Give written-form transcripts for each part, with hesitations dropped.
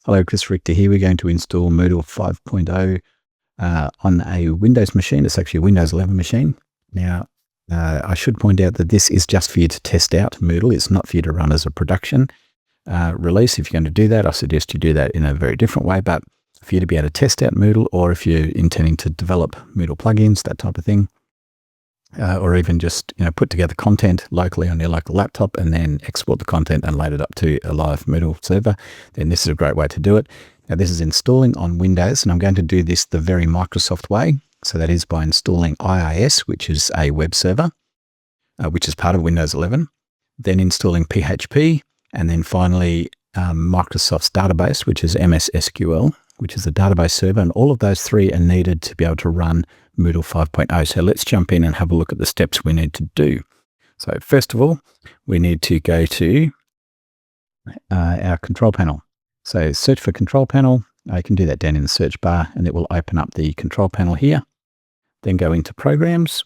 Hello, Chris Richter here. We're going to install Moodle 5.0 on a Windows machine. It's actually a Windows 11 machine. Now, I should point out that this is just for you to test out Moodle. It's not for you to run as a production release. If you're going to do that, I suggest you do that in a very different way. But for you to be able to test out Moodle, or if you're intending to develop Moodle plugins, that type of thing, or even just put together content locally on your local laptop and then export the content and load it up to a live Moodle server, then this is a great way to do it. Now, this is installing on Windows, and I'm going to do this the very Microsoft way. So that is by installing IIS, which is a web server, which is part of Windows 11, then installing PHP, and then finally Microsoft's database, which is MSSQL, which is a database server, and all of those three are needed to be able to run Moodle 5.0. So let's jump in and have a look at the steps we need to do. So first of all, we need to go to our control panel. So search for control panel. You can do that down in the search bar, and it will open up the control panel here. Then go into programs,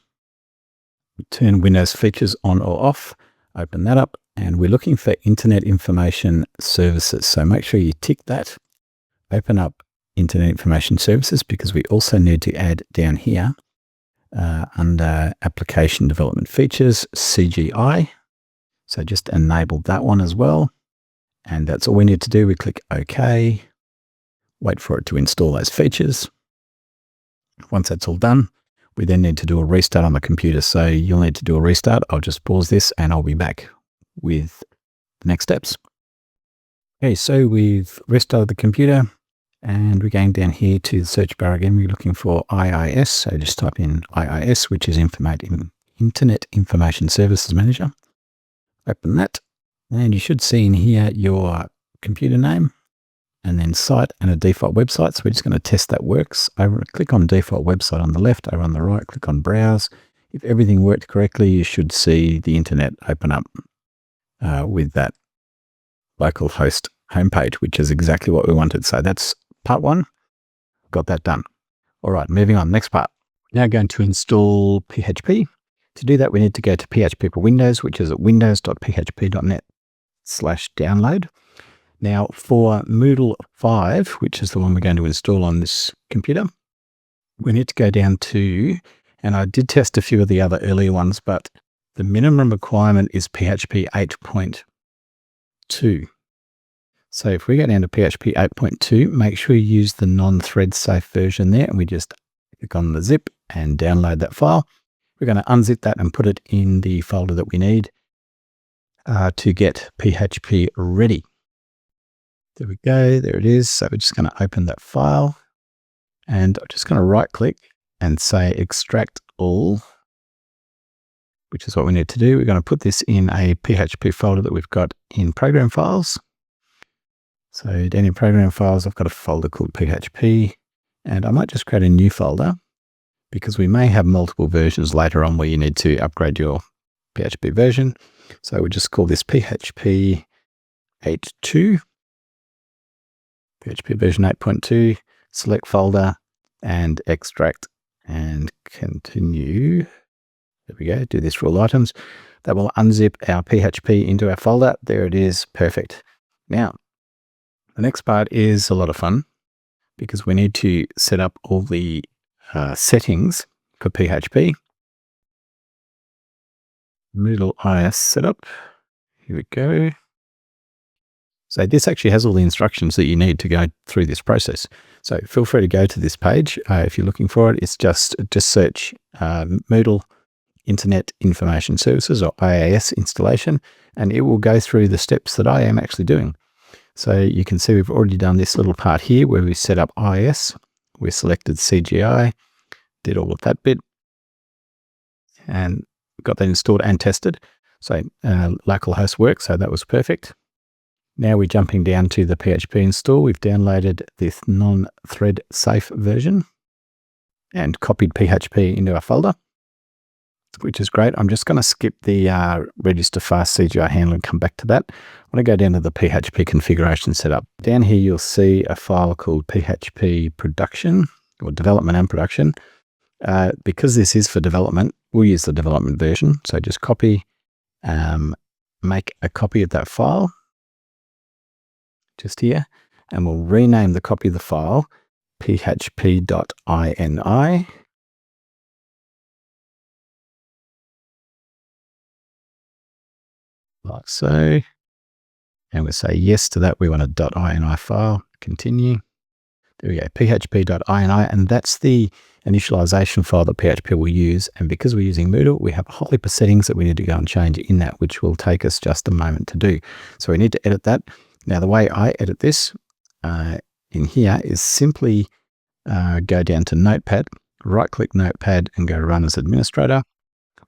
turn Windows features on or off, open that up, and we're looking for Internet Information Services. So make sure you tick that. Open up Internet Information Services, because we also need to add down here under Application Development Features, CGI. So just enable that one as well. And that's all we need to do. We click OK, wait for it to install those features. Once that's all done, we then need to do a restart on the computer. So you'll need to do a restart. I'll just pause this and I'll be back with the next steps. Okay, so we've restarted the computer. And we're going down here to the search bar again. We're looking for IIS. So just type in IIS, which is Internet Information Services Manager. Open that. And you should see in here your computer name and then site and a default website. So we're just going to test that works. Click on default website on the left. Over on the right, click on browse. If everything worked correctly, you should see the internet open up with that localhost homepage, which is exactly what we wanted. So that's part one. Got that done. All right, moving on. Next part. Now going to install PHP. To do that, we need to go to PHP for Windows, which is at windows.php.net/download. Now for Moodle 5, which is the one we're going to install on this computer, we need to go down to, and I did test a few of the other earlier ones, but the minimum requirement is PHP 8.2. So if we go down to PHP 8.2, make sure you use the non-thread safe version there, and we just click on the zip and download that file. We're going to unzip that and put it in the folder that we need to get PHP ready. There we go. There it is. So we're just going to open that file, and I'm just going to right click and say extract all, which is what we need to do. We're going to put this in a PHP folder that we've got in program files. So down in program files, I've got a folder called PHP, and I might just create a new folder because we may have multiple versions later on where you need to upgrade your PHP version. So we'll just call this PHP 8.2, PHP version 8.2, select folder and extract and continue. There we go. Do this for all items. That will unzip our PHP into our folder. There it is. Perfect. Now, the next part is a lot of fun because we need to set up all the settings for PHP. Moodle IIS setup. Here we go. So this actually has all the instructions that you need to go through this process. So feel free to go to this page if you're looking for it. It's just search Moodle Internet Information Services, or IIS installation, and it will go through the steps that I am actually doing. So you can see we've already done this little part here where we set up IIS. We selected CGI, did all of that bit, and got that installed and tested. So localhost works, so that was perfect. Now we're jumping down to the PHP install. We've downloaded this non-thread safe version and copied PHP into our folder, which is great. I'm just going to skip the register FastCGI handler and come back to that. I want to go down to the PHP configuration setup. Down here, you'll see a file called PHP production, or development and production. Because this is for development, we'll use the development version. So just copy, make a copy of that file just here. and we'll rename the copy of the file php.ini, like so. And we'll say yes to that. We want a .ini file. Continue. There we go, php.ini, and that's the initialization file that PHP will use. And because we're using Moodle, we have a whole heap of settings that we need to go and change in that, which will take us just a moment to do. So we need to edit that. Now, the way I edit this in here is simply go down to Notepad, right-click Notepad, and go Run as Administrator.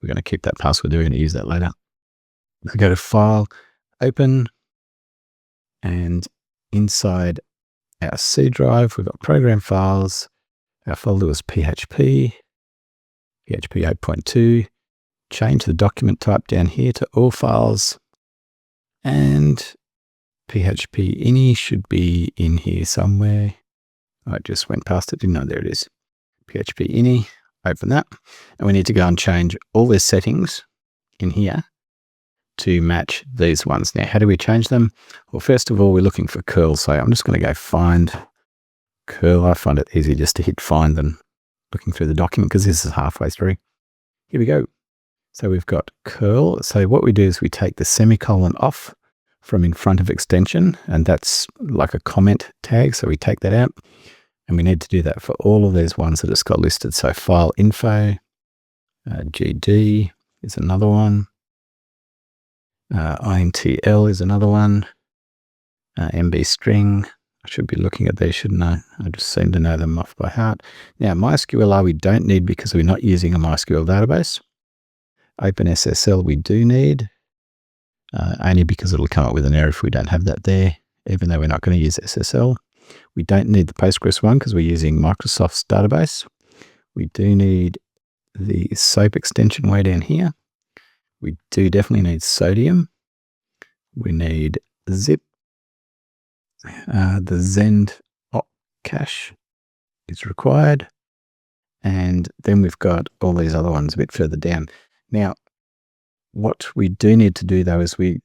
We're going to keep that password. We're going to use that later. We go to File, Open, and inside our C drive, we've got program files. Our folder was PHP 8.2. Change the document type down here to all files. And PHP ini should be in here somewhere. I just went past it, didn't I? There it is. PHP ini, open that. And we need to go and change all these settings in here to match these ones. Now, how do we change them? Well, first of all, we're looking for curl. So I'm just going to go find curl. I find it easier just to hit find than looking through the document because this is halfway through. Here we go. So we've got curl. So what we do is we take the semicolon off from in front of extension, and that's like a comment tag. So we take that out, and we need to do that for all of these ones that it's got listed. So file info, GD is another one. INTL is another one. MB string. I should be looking at these, shouldn't I? I just seem to know them off by heart. Now, MySQL we don't need because we're not using a MySQL database. OpenSSL we do need, only because it'll come up with an error if we don't have that there, even though we're not going to use SSL. We don't need the Postgres one because we're using Microsoft's database. We do need the SOAP extension way down here. We do definitely need Sodium. We need Zip. The Zend cache is required. And then we've got all these other ones a bit further down. Now, what we do need to do though is we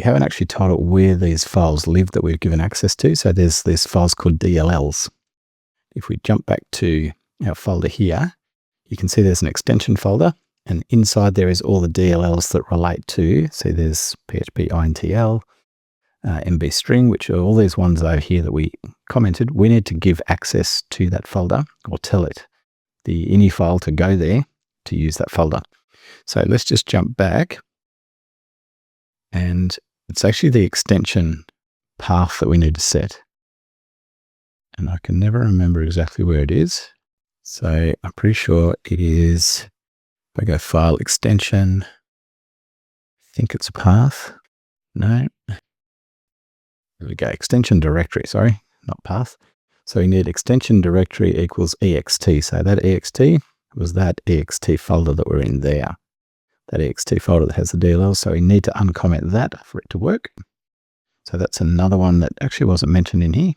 haven't actually told it where these files live that we've given access to. So there's these files called DLLs. If we jump back to our folder here, you can see there's an extension folder, and inside there is all the DLLs that relate to, see there's PHP INTL, MB string, which are all these ones over here that we commented. We need to give access to that folder or tell it, the ini file, to go there to use that folder. So let's just jump back, and it's actually the extension path that we need to set. And I can never remember exactly where it is. So I'm pretty sure it is, if I go file extension, I think it's a path. No. There we go, extension directory, sorry, not path. So we need extension directory equals ext. So that ext was that ext folder that we're in there. That ext folder that has the DLL. So we need to uncomment that for it to work. So that's another one that actually wasn't mentioned in here.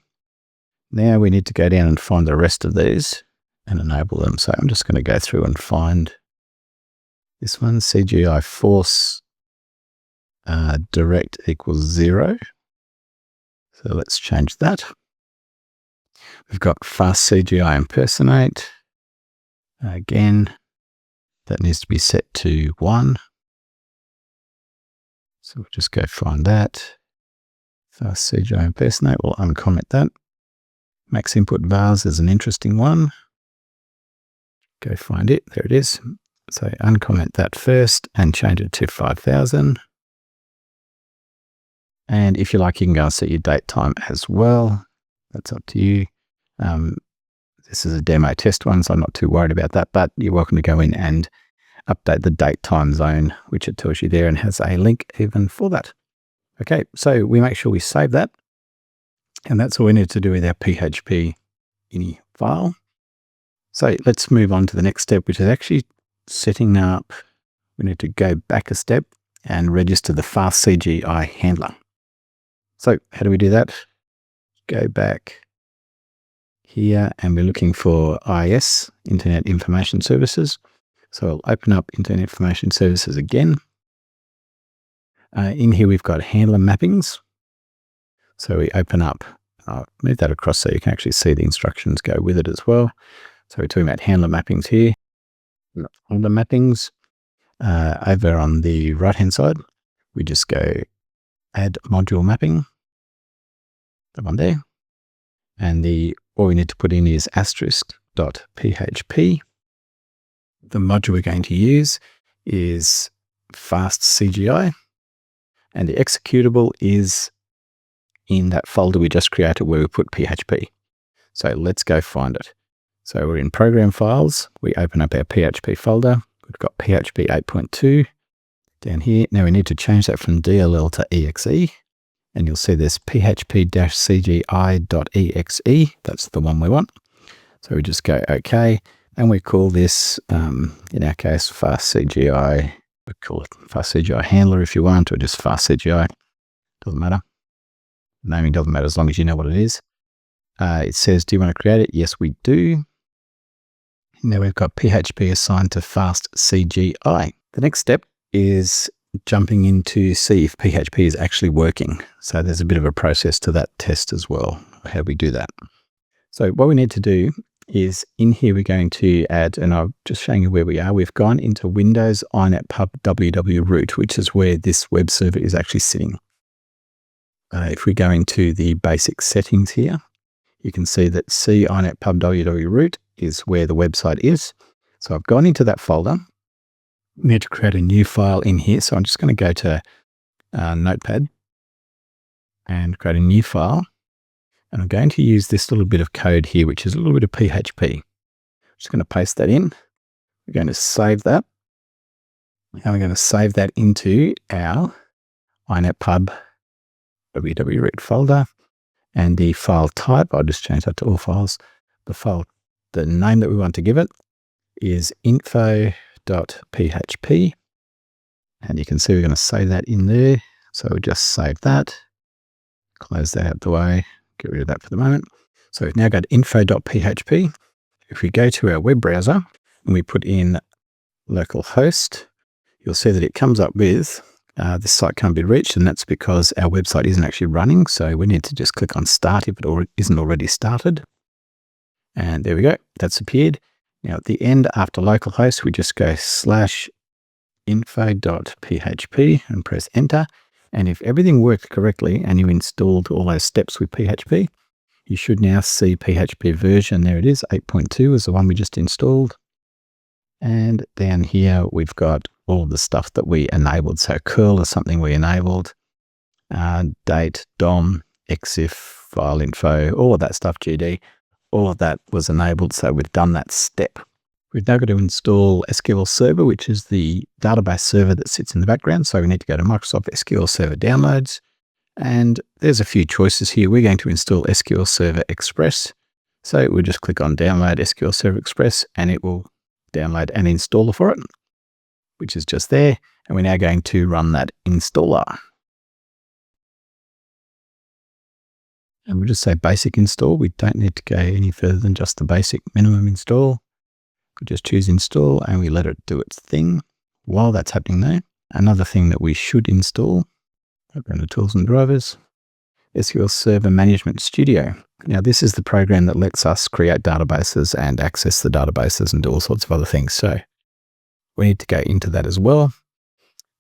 Now we need to go down and find the rest of these and enable them. So I'm just going to go through and find this one, CGI force direct equals 0. So let's change that. We've got FastCGI impersonate. Again, that needs to be set to 1. So we'll just go find that. FastCGI impersonate, we'll uncomment that. Max input vars is an interesting one. Go find it, there it is. So uncomment that first and change it to 5000. And if you like, you can go and set your date time as well. That's up to you. This is a demo test one, so I'm not too worried about that, but you're welcome to go in and update the date time zone, which it tells you there and has a link even for that. Okay, so we make sure we save that. And that's all we need to do with our PHP ini file. So let's move on to the next step, which is actually setting up. We need to go back a step and register the FastCGI handler. So how do we do that? Go back here and we're looking for IIS, Internet Information Services. So I'll open up Internet Information Services again. In here we've got handler mappings. So we open up I'll move that across so you can actually see the instructions go with it as well. So we're talking about handler mappings here. Handler mappings. Over on the right-hand side, we just go add module mapping. The one there. And all we need to put in is asterisk.php. The module we're going to use is FastCGI. And the executable is in that folder we just created where we put PHP. So let's go find it. So we're in Program Files. We open up our PHP folder. We've got PHP 8.2 down here. Now we need to change that from DLL to EXE. And you'll see this php-cgi.exe. That's the one we want. So we just go OK. And we call this, in our case, FastCGI. We call it FastCGI Handler if you want, or just FastCGI. Doesn't matter. Naming doesn't matter as long as you know what it is. It says, do you want to create it? Yes, we do. Now we've got PHP assigned to FastCGI. The next step is jumping in to see if PHP is actually working. So there's a bit of a process to that test as well, how we do that. So what we need to do is in here we're going to add, and I'm just showing you where we are. We've gone into Windows iNet Pub www root, which is where this web server is actually sitting. If we go into the basic settings here, you can see that C iNet Pub www root is where the website is. So I've gone into that folder. We need to create a new file in here. So I'm just going to go to Notepad and create a new file. And I'm going to use this little bit of code here, which is a little bit of PHP. I'm just going to paste that in. We're going to save that. And we're going to save that into our inetpub www root folder. And the file type, I'll just change that to all files. The name that we want to give it is info.php. And you can see we're going to save that in there. So we'll just save that, close that out of the way, get rid of that for the moment. So we've now got info.php. If we go to our web browser and we put in localhost, you'll see that it comes up with this site can't be reached, and that's because our website isn't actually running. So we need to just click on start if it isn't already started. And there we go, that's appeared. Now at the end, after localhost, we just go /info.php and press enter. And if everything worked correctly and you installed all those steps with PHP, you should now see PHP version. There it is, 8.2 is the one we just installed. And down here, we've got all of the stuff that we enabled. So curl is something we enabled, date, DOM, EXIF, file info, all of that stuff, GD, all of that was enabled. So we've done that step. We've now got to install SQL Server, which is the database server that sits in the background. So we need to go to Microsoft SQL Server Downloads. And there's a few choices here. We're going to install SQL Server Express. So we'll just click on Download SQL Server Express, and it will download an installer for it, which is just there. And we're now going to run that installer. And we'll just say basic install. We don't need to go any further than just the basic minimum install. We just choose install and we let it do its thing. While that's happening though, another thing that we should install, I'll go to Tools and Drivers, SQL Server Management Studio. Now this is the program that lets us create databases and access the databases and do all sorts of other things. So we need to go into that as well.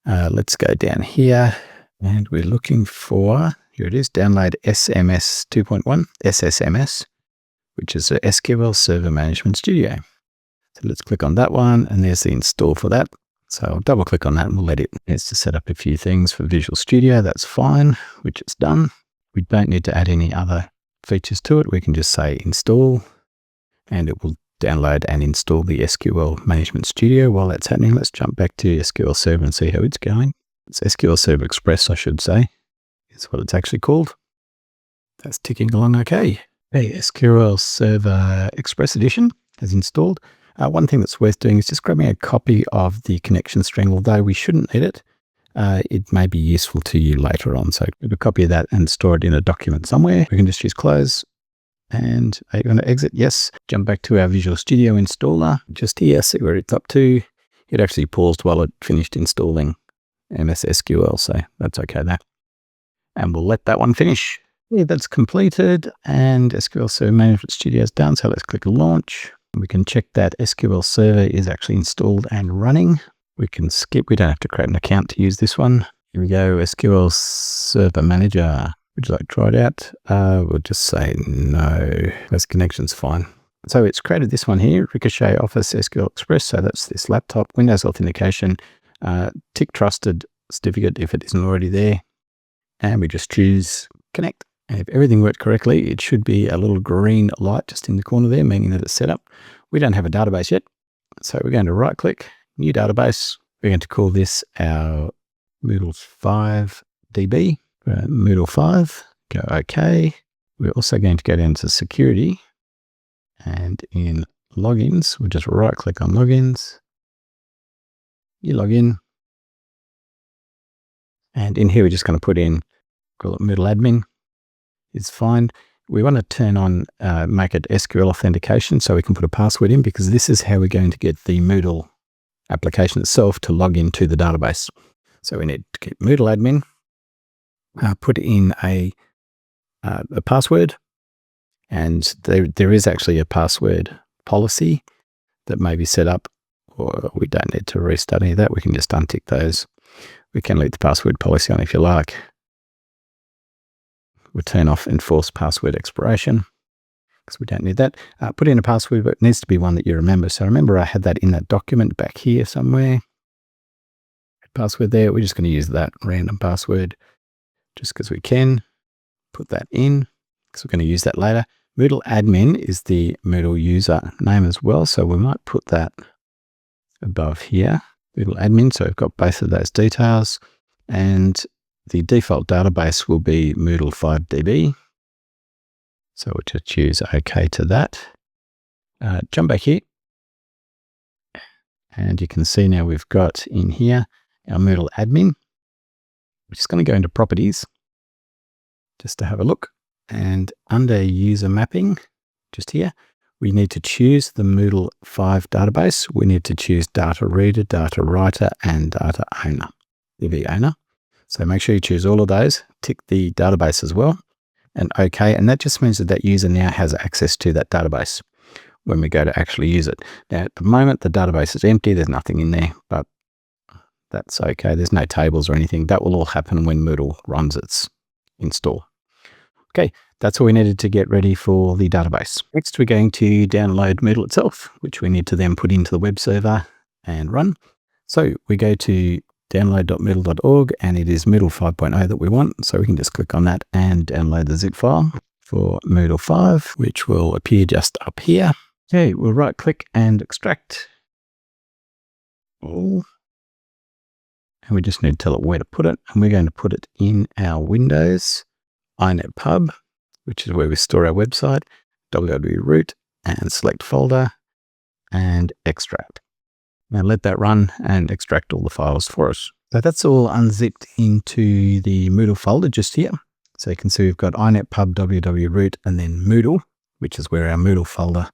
Let's go down here and we're looking for, here it is, download SMS 2.1, SSMS, which is a SQL Server Management Studio. So let's click on that one, and there's the install for that. So I'll double click on that and we'll let it. It's to set up a few things for Visual Studio. That's fine, which is done. We don't need to add any other features to it. We can just say install, and it will download and install the SQL Management Studio. While that's happening, let's jump back to SQL Server and see how it's going. It's SQL Server Express, I should say, is what it's actually called. That's ticking along okay. Hey, SQL Server Express Edition is installed. One thing that's worth doing is just grabbing a copy of the connection string, although we shouldn't need it. It may be useful to you later on. So grab a copy of that and store it in a document somewhere. We can just choose close. And are you going to exit? Yes. Jump back to our Visual Studio installer. Just here, see where it's up to. It actually paused while it finished installing MSSQL, so that's okay there. And we'll let that one finish. Yeah, that's completed, and SQL Server Management Studio is done. So let's click Launch. We can check that SQL Server is actually installed and running. We can skip. We don't have to create an account to use this one. Here we go. SQL Server Manager. Would you like to try it out? We'll just say no. This connection's fine. So it's created this one here, Ricochet Office SQL Express. So that's this laptop, Windows Authentication, tick trusted certificate if it isn't already there. And we just choose connect. And if everything worked correctly, it should be a little green light just in the corner there, meaning that it's set up. We don't have a database yet. So we're going to right click, new database. We're going to call this our Moodle 5 DB. Moodle 5, go OK. We're also going to go down to security. And in logins, we'll just right click on logins. You log in. And in here, we're just going to put in, call it Moodle admin. It's fine. We want to turn on, make it SQL authentication so we can put a password in, because this is how we're going to get the Moodle application itself to log into the database. So we need to get Moodle admin, put in a password, and there is actually a password policy that may be set up, or we don't need to restart any of that. We can just untick those. We can leave the password policy on if you like. We'll turn off enforce password expiration because we don't need that. Put in a password, but it needs to be one that you remember. So remember I had that in that document back here somewhere. Password there. We're just going to use that random password just because we can. Put that in because we're going to use that later. Moodle admin is the Moodle user name as well. So we might put that above here. Moodle admin. So we've got both of those details, and the default database will be Moodle 5DB. So we'll just choose OK to that. Jump back here. And you can see now we've got in here our Moodle admin. We're just going to go into properties just to have a look. And under user mapping, just here, we need to choose the Moodle 5 database. We need to choose data reader, data writer, and data owner, DB owner. So make sure you choose all of those, tick the database as well, and OK. And that just means that that user now has access to that database when we go to actually use it. Now, at the moment, the database is empty. There's nothing in there, but that's OK. There's no tables or anything. That will all happen when Moodle runs its install. Okay, that's all we needed to get ready for the database. Next, we're going to download Moodle itself, which we need to then put into the web server and run. So we go to download.moodle.org, and it is Moodle 5.0 that we want. So we can just click on that and download the zip file for Moodle 5, which will appear just up here. Okay, we'll right click and extract all. And we just need to tell it where to put it. And we're going to put it in our Windows iNet pub, which is where we store our website, www root, and select folder and extract. Now let that run and extract all the files for us. So that's all unzipped into the Moodle folder just here. So you can see we've got iNet pub, www root, and then Moodle, which is where our Moodle folder,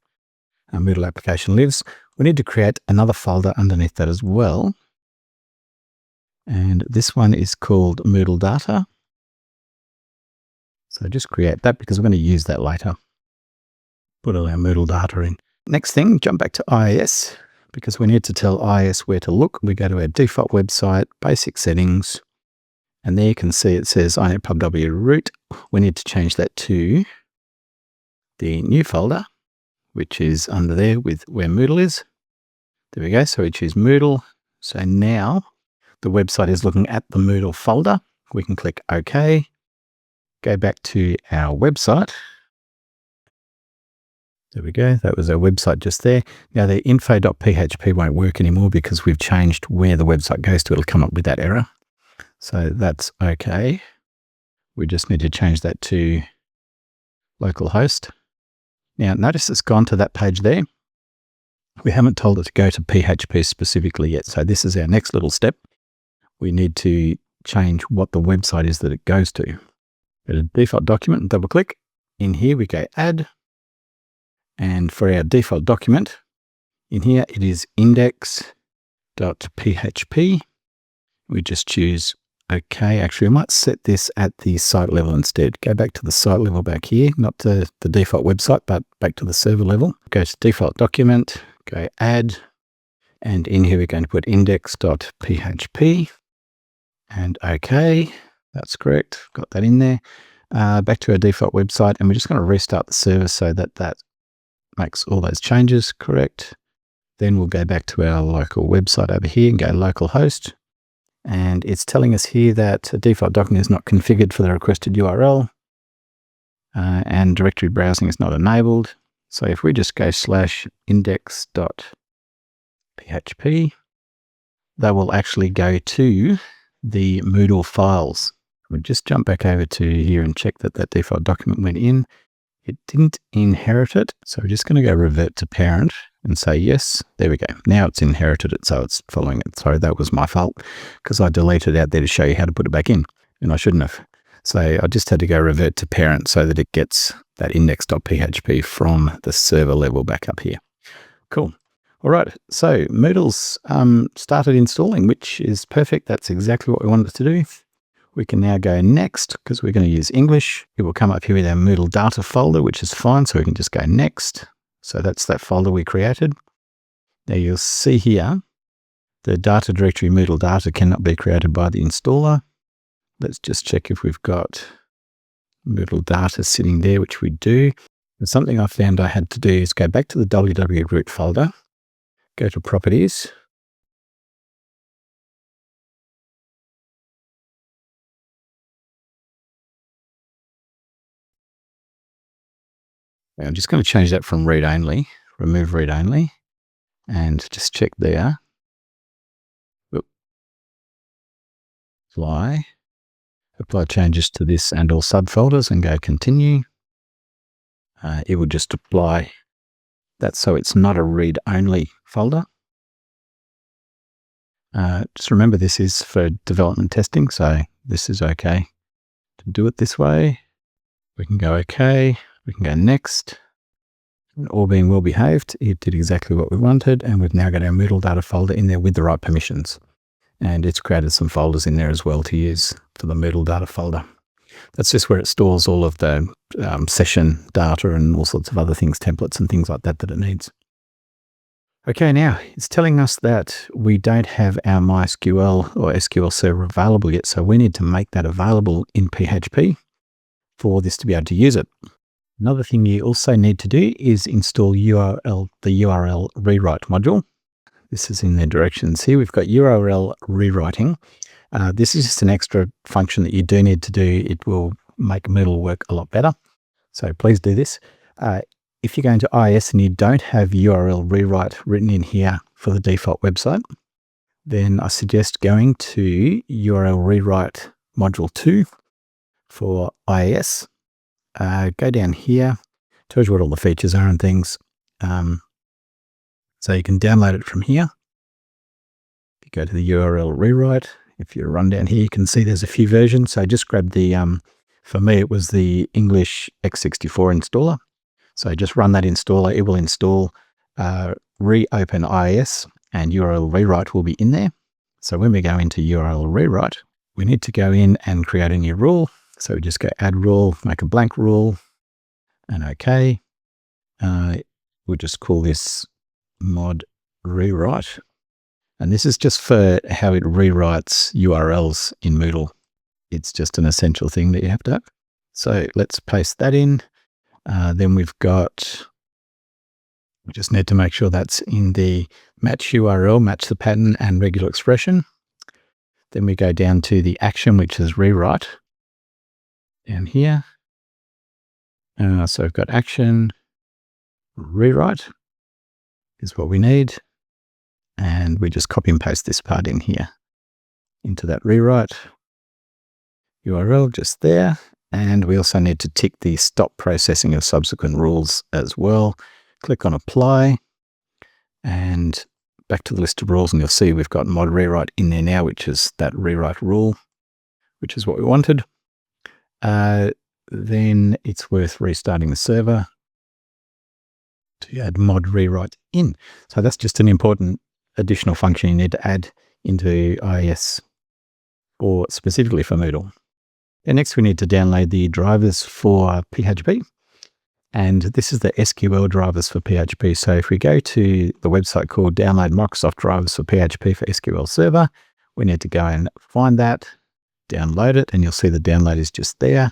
our Moodle application lives. We need to create another folder underneath that as well. And this one is called Moodle data. So just create that because we're going to use that later. Put all our Moodle data in. Next thing, jump back to IIS because we need to tell IIS where to look. We go to our default website, basic settings, and there you can see it says iNet pub w root. We need to change that to the new folder, which is under there with where Moodle is. There we go. So we choose Moodle. So now the website is looking at the Moodle folder. We can click OK. Go back to our website. There we go. That was our website just there. Now the info.php won't work anymore because we've changed where the website goes to. It'll come up with that error. So that's okay. We just need to change that to localhost. Now notice it's gone to that page there. We haven't told it to go to PHP specifically yet. So this is our next little step. We need to change what the website is that it goes to. Go to default document and double click. In here we go add. And for our default document, in here it is index.php. We just choose Okay, actually, I might set this at the site level instead. Go back to the site level back here, not the default website, but back to the server level. Go to default document, go add, and in here we're going to put index.php, and okay, that's correct. Got that in there. Back to our default website, and we're just going to restart the server so that that makes all those changes correct. Then we'll go back to our local website over here and go localhost. And it's telling us here that a default document is not configured for the requested URL, and directory browsing is not enabled. So if we just go /index.php, that will actually go to the Moodle files. We'll just jump back over to here and check that that default document went in. It didn't inherit it, so we're just going to go revert to parent and say yes. There we go. Now it's inherited it, so it's following it. Sorry, that was my fault because I deleted it out there to show you how to put it back in, and I shouldn't have. So I just had to go revert to parent so that it gets that index.php from the server level back up here. Cool. All right, so Moodle's started installing, which is perfect. That's exactly what we wanted to do. We can now go next because we're going to use English. It will come up here with our Moodle data folder, which is fine. So we can just go next. So that's that folder we created. Now you'll see here, the data directory Moodle data cannot be created by the installer. Let's just check if we've got Moodle data sitting there, which we do. And something I found I had to do is go back to the www root folder, go to properties, I'm just going to change that from read only, remove read only, and just check there. Apply changes to this and all subfolders and go continue. It will just apply that so it's not a read only folder. Just remember this is for development testing, so this is okay to do it this way. We can go okay. We can go next. And all being well behaved, it did exactly what we wanted, and we've now got our Moodle data folder in there with the right permissions. And it's created some folders in there as well to use for the Moodle data folder. That's just where it stores all of the session data and all sorts of other things, templates and things like that that it needs. Okay, now it's telling us that we don't have our MySQL or SQL server available yet, so we need to make that available in PHP for this to be able to use it. Another thing you also need to do is install the URL rewrite module. This is in the directions here. We've got URL rewriting. This is just an extra function that you do need to do. It will make Moodle work a lot better. So please do this. If you're going to IIS and you don't have URL rewrite written in here for the default website, then I suggest going to URL rewrite module 2 for IIS. Go down here, tells you what all the features are and things. So you can download it from here. If you go to the URL rewrite, if you run down here, you can see there's a few versions. So just grab the, for me, it was the English x64 installer. So just run that installer. It will install, reopen IIS, and URL rewrite will be in there. So when we go into URL rewrite, we need to go in and create a new rule. So we just go add rule, make a blank rule, and okay. We'll just call this mod rewrite. And this is just for how it rewrites URLs in Moodle. It's just an essential thing that you have to have. So let's paste that in. Then we just need to make sure that's in the match URL, match the pattern and regular expression. Then we go down to the action, which is rewrite down here. So we've got action, rewrite is what we need. And we just copy and paste this part in here into that rewrite URL just there. And we also need to tick the stop processing of subsequent rules as well. Click on apply and back to the list of rules, and you'll see we've got mod rewrite in there now, which is that rewrite rule, which is what we wanted. Then it's worth restarting the server to add mod rewrite in. So that's just an important additional function you need to add into IIS. or specifically for Moodle. And next we need to download the drivers for PHP. And this is the SQL drivers for PHP. So if we go to the website called Download Microsoft Drivers for PHP for SQL Server, we need to go and find that, download it, and you'll see the download is just there.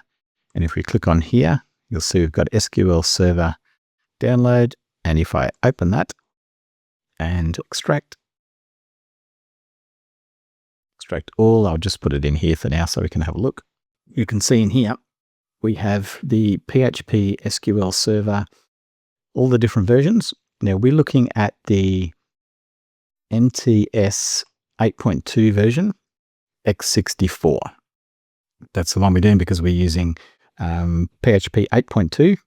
And if we click on here, you'll see we've got SQL Server download. And if I open that and extract all, I'll just put it in here for now so we can have a look. You can see in here, we have the PHP SQL Server, all the different versions. Now we're looking at the NTS 8.2 version, x64. That's the one we're doing because we're using PHP 8.2.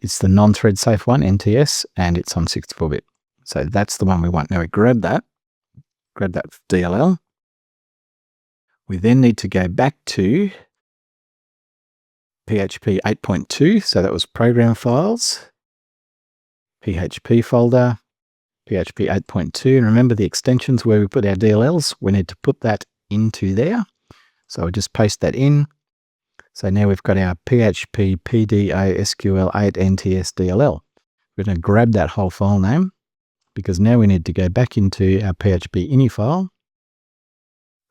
It's the non-thread safe one, NTS, and it's on 64-bit. So that's the one we want. Now we grab that DLL. We then need to go back to PHP 8.2, so that was program files, PHP folder, PHP 8.2, and remember the extensions where we put our DLLs, we need to put that into there. So I'll just paste that in. So now we've got our PHP PDA SQL 8 NTS DLL. We're going to grab that whole file name because now we need to go back into our PHP ini file,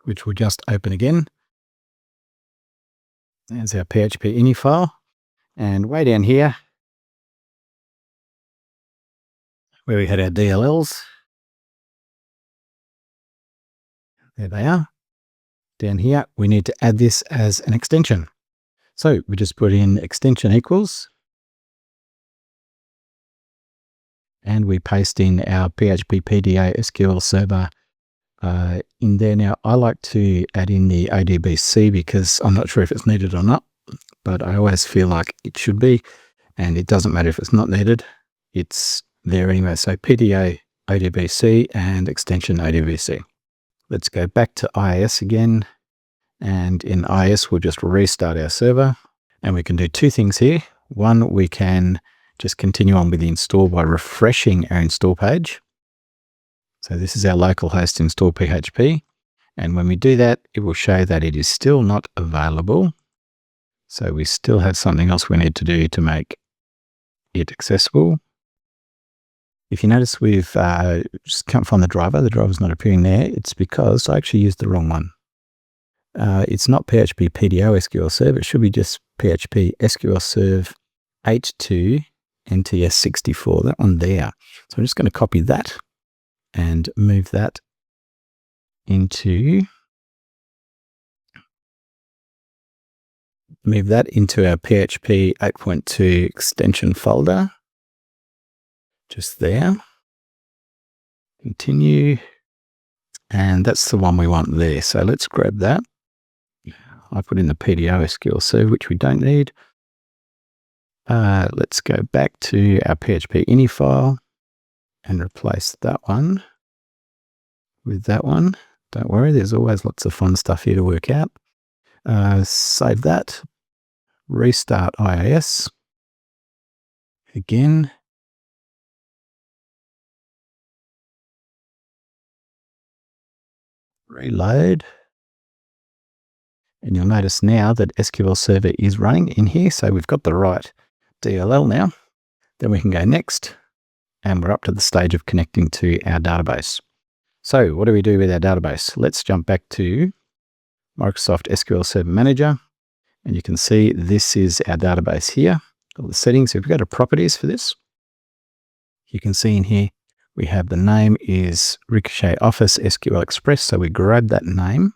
which we'll just open again. There's our PHP ini file, and way down here where we had our DLLs, there they are. Down here we need to add this as an extension. So we just put in extension equals, and we paste in our PHP PDA SQL Server in there. Now I like to add in the ODBC because I'm not sure if it's needed or not, but I always feel like it should be, and it doesn't matter if it's not needed, it's there anyway. So PDA ODBC and extension ODBC. Let's go back to IIS again, and in IIS we'll just restart our server, and we can do two things here. One, we can just continue on with the install by refreshing our install page. So this is our localhost install PHP. And when we do that, it will show that it is still not available. So we still have something else we need to do to make it accessible. If you notice we've just can't find the driver's not appearing there. It's because I actually used the wrong one. It's not PHP PDO SQL Serve. It should be just PHP SQL Serve 8.2 NTS 64, that one there. So I'm just going to copy that and move that into our PHP 8.2 extension folder. Just there. Continue. And that's the one we want there. So let's grab that. I put in the PDO SQL Serve, which we don't need. Let's go back to our PHP ini file and replace that one with that one. Don't worry, there's always lots of fun stuff here to work out. Save that, restart IIS again. Reload. And you'll notice now that SQL Server is running in here. So we've got the right DLL now. Then we can go next, and we're up to the stage of connecting to our database. So what do we do with our database? Let's jump back to Microsoft SQL Server Manager, and you can see this is our database here. All the settings. If we go to properties for this, you can see in here we have the name is Ricochet Office SQL Express. So we grab that name.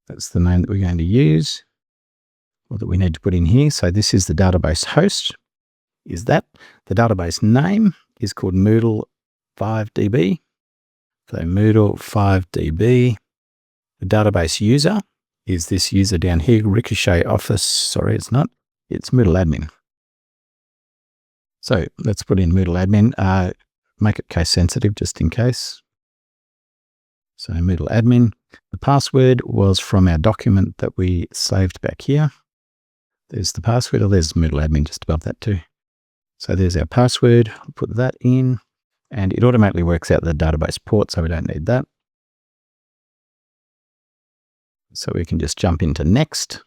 That's the name that we're going to use, or that we need to put in here. So this is the database host. Is that the database name is called Moodle 5DB. So Moodle 5DB. The database user is this user down here, Ricochet Office. Sorry, it's not. It's Moodle admin. So let's put in Moodle admin. Make it case sensitive just in case. So Moodle admin. The password was from our document that we saved back here. There's the password, or there's Moodle admin just above that too. So there's our password. I'll put that in, and it automatically works out the database port, so we don't need that. So we can just jump into next.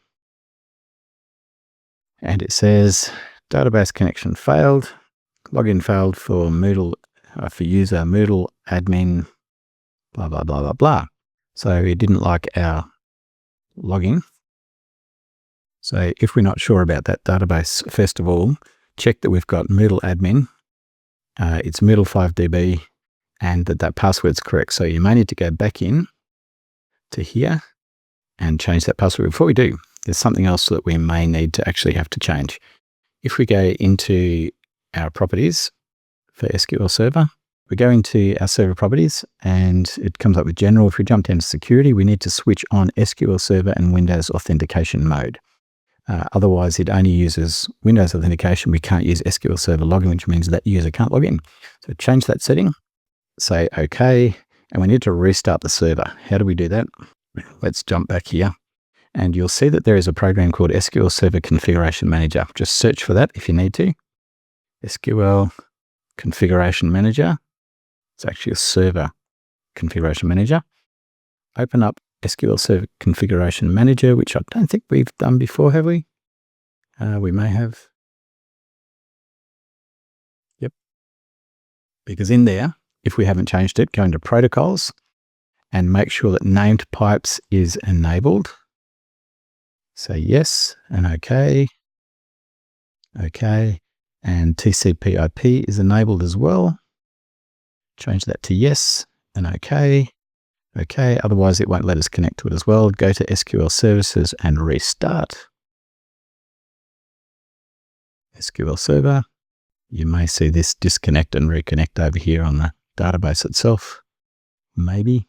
And it says database connection failed, login failed for Moodle, for user Moodle admin, blah, blah, blah, blah, blah. So it didn't like our login. So if we're not sure about that database, first of all, check that we've got Moodle admin, it's Moodle 5DB, and that password's correct. So you may need to go back in to here and change that password. Before we do, there's something else that we may need to actually have to change. If we go into our properties for SQL Server, we go into our server properties and it comes up with general. If we jump down to security, we need to switch on SQL Server and Windows authentication mode. Otherwise, it only uses Windows authentication. We can't use SQL Server login, which means that user can't log in. So change that setting, say OK, and we need to restart the server. How do we do that? Let's jump back here. And you'll see that there is a program called SQL Server Configuration Manager. Just search for that if you need to. SQL Configuration Manager. It's actually a server configuration manager. Open up SQL Server Configuration Manager, which I don't think we've done before, have we? We may have. Yep. Because in there, if we haven't changed it, go into Protocols and make sure that Named Pipes is enabled. Say yes and OK. OK. And TCP/IP is enabled as well. Change that to yes and OK. OK, otherwise it won't let us connect to it as well. Go to SQL Services and restart. SQL Server. You may see this disconnect and reconnect over here on the database itself. Maybe.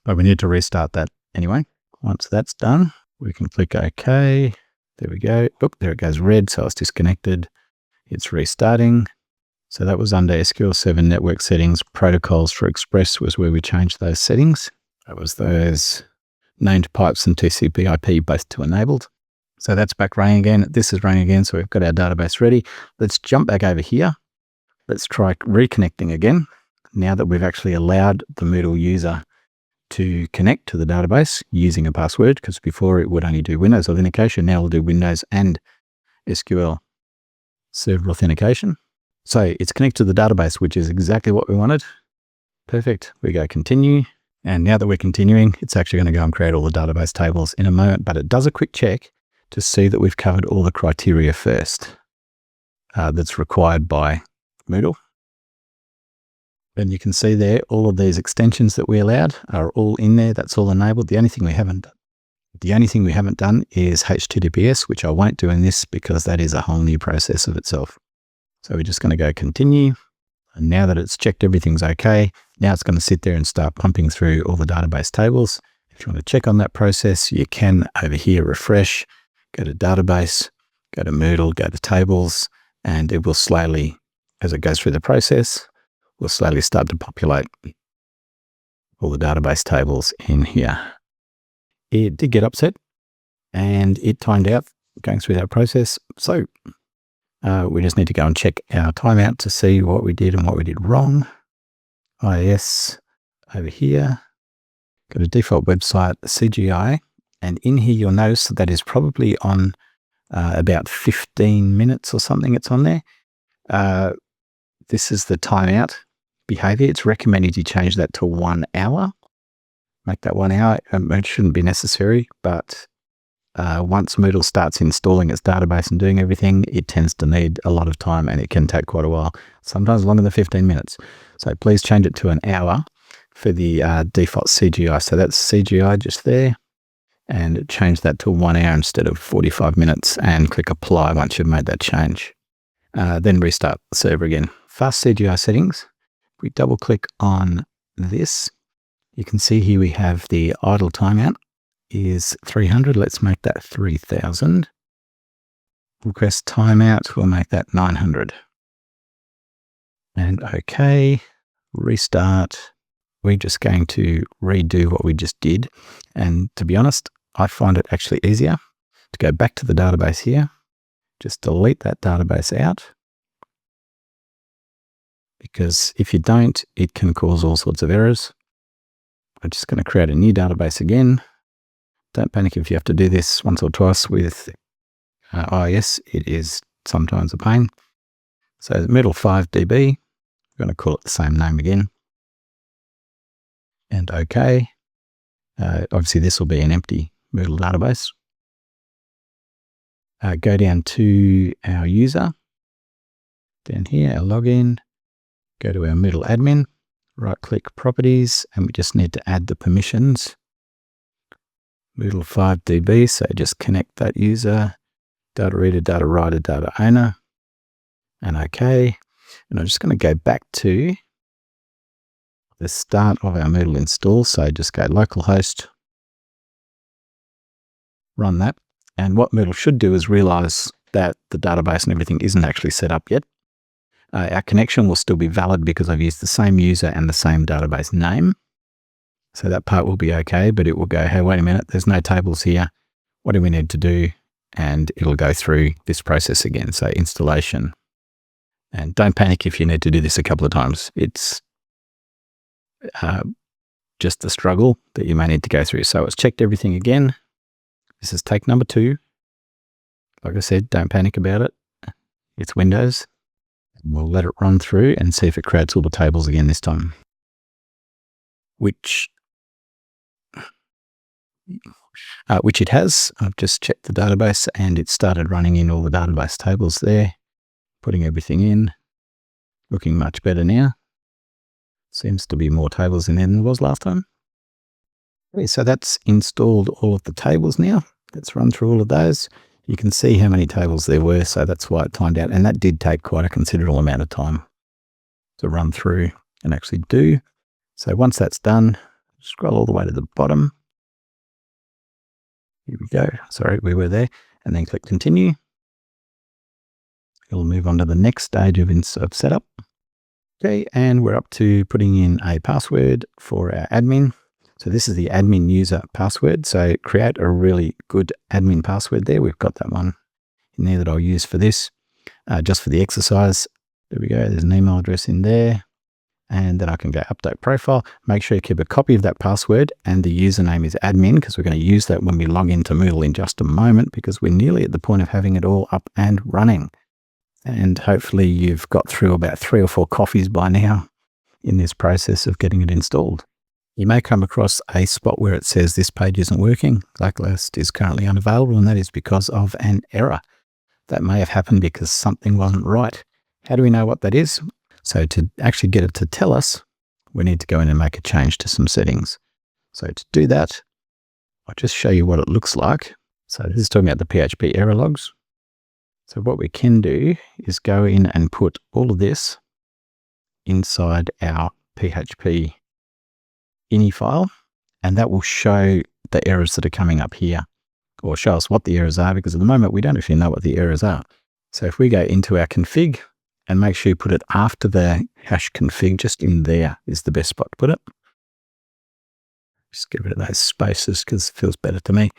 But we need to restart that anyway. Once that's done, we can click OK. There we go. Oop, there it goes red, so it's disconnected. It's restarting. So that was under SQL Server Network Settings. Protocols for Express was where we changed those settings. That was those named pipes and TCP/IP both to enabled. So that's back running again. This is running again, so we've got our database ready. Let's jump back over here. Let's try reconnecting again. Now that we've actually allowed the Moodle user to connect to the database using a password, because before it would only do Windows authentication. Now we'll do Windows and SQL Server authentication. So it's connected to the database, which is exactly what we wanted. Perfect. We go continue. And now that we're continuing, it's actually going to go and create all the database tables in a moment, but it does a quick check to see that we've covered all the criteria first that's required by Moodle. And you can see there, all of these extensions that we allowed are all in there. That's all enabled. The only thing we haven't done is HTTPS, which I won't do in this because that is a whole new process of itself. So we're just going to go continue. And now that it's checked everything's okay, now it's going to sit there and start pumping through all the database tables. If you want to check on that process, you can over here refresh, go to database, go to Moodle, go to tables, and it will slowly, as it goes through the process, will slowly start to populate all the database tables in here. It did get upset and it timed out going through that process. So we just need to go and check our timeout to see what we did and what we did wrong. IIS over here, got a default website, CGI, and in here you'll notice that is probably on about 15 minutes or something. It's on there. This is the timeout behavior. It's recommended you change that to 1 hour. Make that 1 hour. It shouldn't be necessary, but once Moodle starts installing its database and doing everything, it tends to need a lot of time and it can take quite a while, sometimes longer than 15 minutes. So please change it to 1 hour for the default CGI. So that's CGI just there, and change that to 1 hour instead of 45 minutes and click apply once you've made that change. Then restart the server again. FastCGI settings. If we double click on this, you can see here we have the idle timeout is 300. Let's make that 3000. Request timeout, we'll make that 900. And OK, restart. We're just going to redo what we just did. And to be honest, I find it actually easier to go back to the database here. Just delete that database out. Because if you don't, it can cause all sorts of errors. I'm just going to create a new database again. Don't panic if you have to do this once or twice with IIS. It is sometimes a pain. So Moodle 5DB, I'm going to call it the same name again. And OK. Obviously, this will be an empty Moodle database. Go down to our user. Down here, our login. Go to our Moodle admin. Right-click Properties, and we just need to add the permissions. Moodle 5DB, so just connect that user, data reader, data writer, data owner, and OK. And I'm just going to go back to the start of our Moodle install. So just go localhost, run that. And what Moodle should do is realize that the database and everything isn't actually set up yet. Our connection will still be valid because I've used the same user and the same database name. So that part will be okay, but it will go, hey, wait a minute, there's no tables here. What do we need to do? And it'll go through this process again. So installation. And don't panic if you need to do this a couple of times. It's just the struggle that you may need to go through. So it's checked everything again. This is take number 2. Like I said, don't panic about it. It's Windows. We'll let it run through and see if it creates all the tables again this time. Which it has. I've just checked the database and it started running in all the database tables there, putting everything in, looking much better now. Seems to be more tables in there than there was last time. Okay, so that's installed all of the tables now. Let's run through all of those. You can see how many tables there were, so that's why it timed out. And that did take quite a considerable amount of time to run through and actually do. So once that's done, scroll all the way to the bottom. Here we go. Sorry, we were there. And then click continue. It'll move on to the next stage of setup. Okay, and we're up to putting in a password for our admin. So this is the admin user password. So create a really good admin password there. We've got that one in there that I'll use for this, just for the exercise. There we go. There's an email address in there. And then I can go update profile. Make sure you keep a copy of that password and the username is admin, because we're going to use that when we log into Moodle in just a moment, because we're nearly at the point of having it all up and running. And hopefully you've got through about 3 or 4 coffees by now in this process of getting it installed. You may come across a spot where it says this page isn't working. Blacklist is currently unavailable, and that is because of an error. That may have happened because something wasn't right. How do we know what that is? So to actually get it to tell us, we need to go in and make a change to some settings. So to do that, I'll just show you what it looks like. So this is talking about the PHP error logs. So what we can do is go in and put all of this inside our PHP ini file, and that will show the errors that are coming up here, or show us what the errors are, because at the moment we don't actually know what the errors are. So if we go into our config and make sure you put it after the hash config, just in there is the best spot to put it. Just get rid of those spaces because it feels better to me.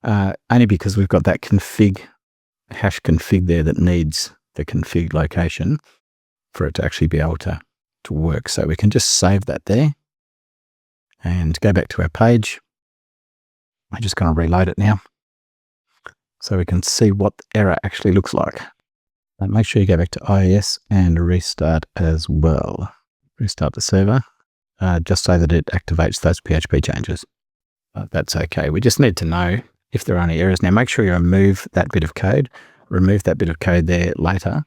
Only because we've got that hash config there that needs the config location for it to actually be able to work. So we can just save that there and go back to our page. I'm just going to reload it now so we can see what the error actually looks like. And make sure you go back to IIS and restart as well. Restart the server, just so that it activates those PHP changes. That's okay. We just need to know if there are any errors. Now make sure you remove that bit of code. Remove that bit of code there later,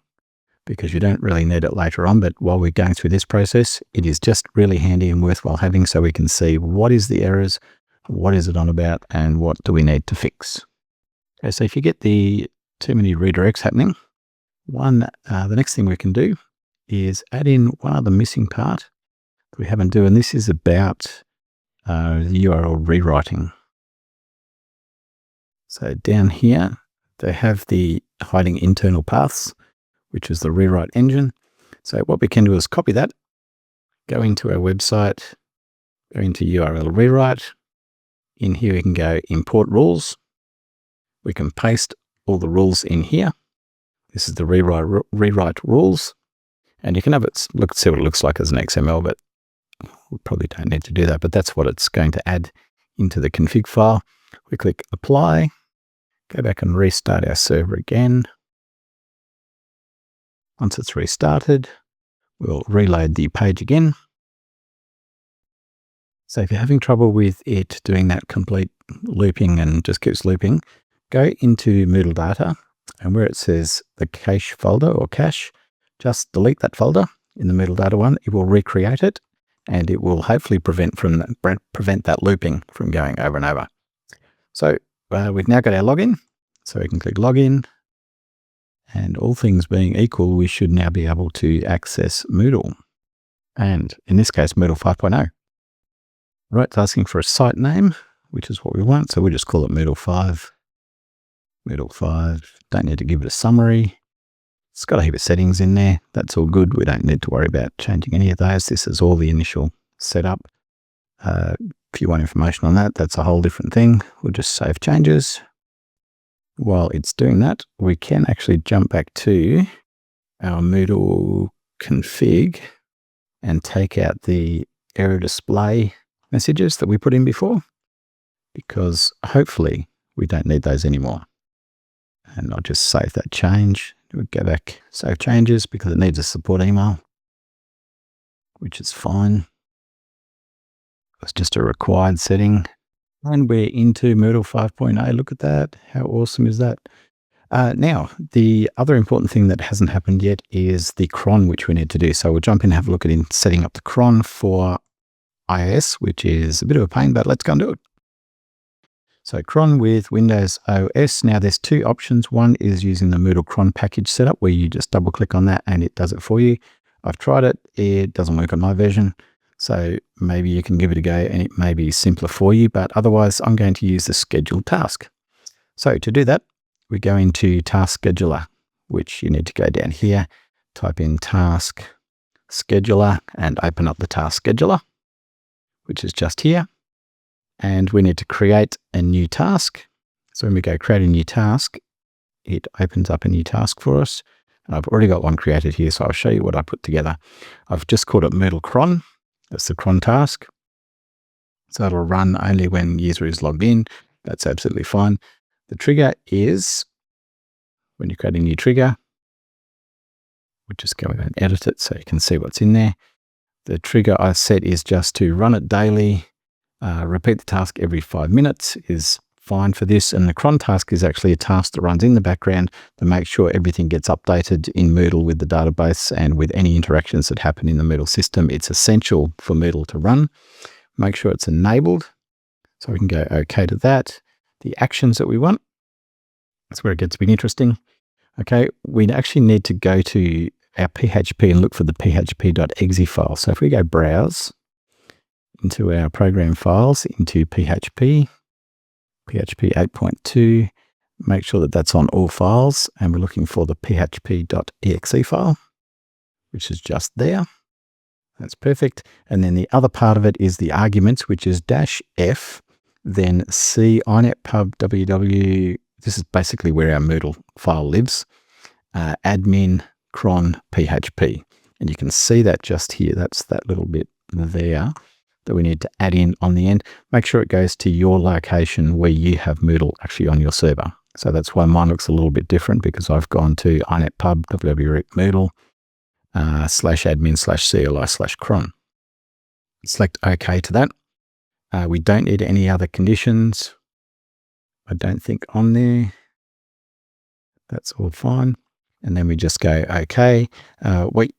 because you don't really need it later on. But while we're going through this process, it is just really handy and worthwhile having, so we can see what is the errors, what is it on about, and what do we need to fix. Okay, so if you get the too many redirects happening, the next thing we can do is add in one other missing part that we haven't done, and this is about the URL rewriting. So down here, they have the hiding internal paths, which is the rewrite engine. So what we can do is copy that, go into our website, go into URL rewrite. In here, we can go import rules. We can paste all the rules in here. This is the rewrite rules. And you can have it see what it looks like as an XML, but We probably don't need to do that, but that's what it's going to add into the config file. We click apply, go back and restart our server again. Once it's restarted, we'll reload the page again. So if you're having trouble with it doing that complete looping and just keeps looping, go into Moodle data, and where it says the cache folder or cache, just delete that folder in the Moodle data one. It will recreate it, and it will hopefully prevent that looping from going over and over. So we've now got our login, so we can click login, and all things being equal, we should now be able to access Moodle, and in this case, Moodle 5.0. Right, it's asking for a site name, which is what we want, so we'll just call it Moodle 5. Moodle 5, don't need to give it a summary. It's got a heap of settings in there. That's all good. We don't need to worry about changing any of those. This is all the initial setup. If you want information on that, that's a whole different thing. We'll just save changes. While it's doing that, we can actually jump back to our Moodle config and take out the error display messages that we put in before, because hopefully we don't need those anymore. And I'll just save that change. We'll go back, save changes, because it needs a support email, which is fine. It's just a required setting. And we're into Moodle 5.0. Look at that. How awesome is that? Now, the other important thing that hasn't happened yet is the cron, which we need to do. So we'll jump in and have a look at setting up the cron for iOS, which is a bit of a pain, but let's go and do it. So cron with Windows OS. Now there's two options. One is using the Moodle cron package setup, where you just double click on that and it does it for you. I've tried it. It doesn't work on my version. So maybe you can give it a go and it may be simpler for you, but otherwise I'm going to use the scheduled task. So to do that, we go into Task Scheduler, which you need to go down here, type in Task Scheduler and open up the Task Scheduler, which is just here. And we need to create a new task. So when we go create a new task, it opens up a new task for us. And I've already got one created here, so I'll show you what I put together. I've just called it Moodle cron. That's the cron task. So it'll run only when user is logged in. That's absolutely fine. The trigger is, when you create a new trigger, we'll just go and edit it so you can see what's in there. The trigger I set is just to run it daily. Repeat the task every 5 minutes is fine for this. And the cron task is actually a task that runs in the background to make sure everything gets updated in Moodle with the database and with any interactions that happen in the Moodle system. It's essential for Moodle to run. Make sure it's enabled. So we can go OK to that. The actions that we want, that's where it gets a bit interesting. Okay, we actually need to go to our PHP and look for the php.exe file. So if we go browse into our program files, into PHP 8.2, make sure that that's on all files, and we're looking for the php.exe file, which is just there. That's perfect. And then the other part of it is the arguments, which is -f, then c inet pub ww. This is basically where our Moodle file lives. Admin cron php. And you can see that just here. That's that little bit there that we need to add in on the end. Make sure it goes to your location where you have Moodle actually on your server. So that's why mine looks a little bit different, because I've gone to inetpub www Moodle /admin/cli/cron. Select OK to that. We don't need any other conditions, I don't think, on there. That's all fine. And then we just go OK. What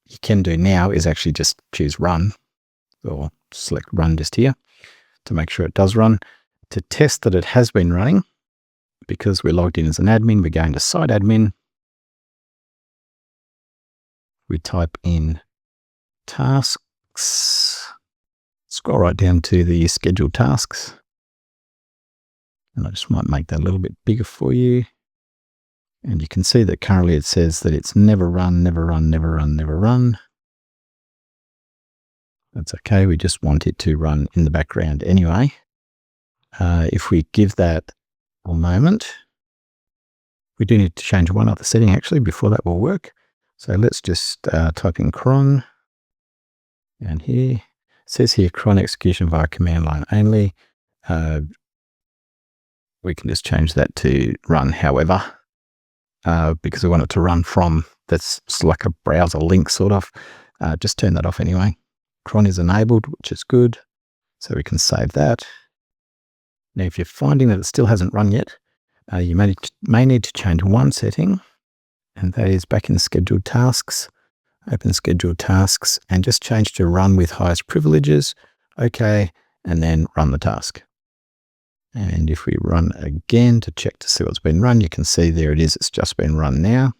you can do now is actually just choose run, or select run just here to make sure it does run. To test that it has been running, because we're logged in as an admin, we go into site admin. We type in tasks, scroll right down to the scheduled tasks. And I just might make that a little bit bigger for you. And you can see that currently it says that it's never run, never run, never run, never run. That's okay. We just want it to run in the background anyway. If we give that a moment, we do need to change one other setting actually before that will work. So let's just type in cron down here. says here cron execution via command line only. We can just change that to run however, because we want it to run from, that's like a browser link sort of. Just turn that off anyway. Cron is enabled, which is good. So we can save that. Now, if you're finding that it still hasn't run yet, you may need to change one setting, and that is back in scheduled tasks, open scheduled tasks, and just change to run with highest privileges. Okay, and then run the task. And if we run again to check to see what's been run, you can see there it is. It's just been run now.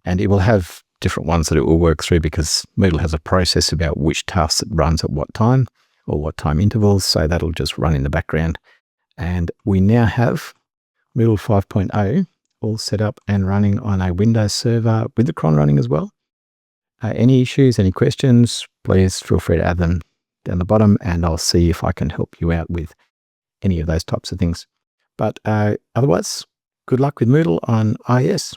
And it will have different ones that it will work through because Moodle has a process about which tasks it runs at what time or what time intervals. So that'll just run in the background. And we now have Moodle 5.0 all set up and running on a Windows server with the cron running as well. Any issues, any questions, please feel free to add them down the bottom and I'll see if I can help you out with any of those types of things. But otherwise, good luck with Moodle on iOS.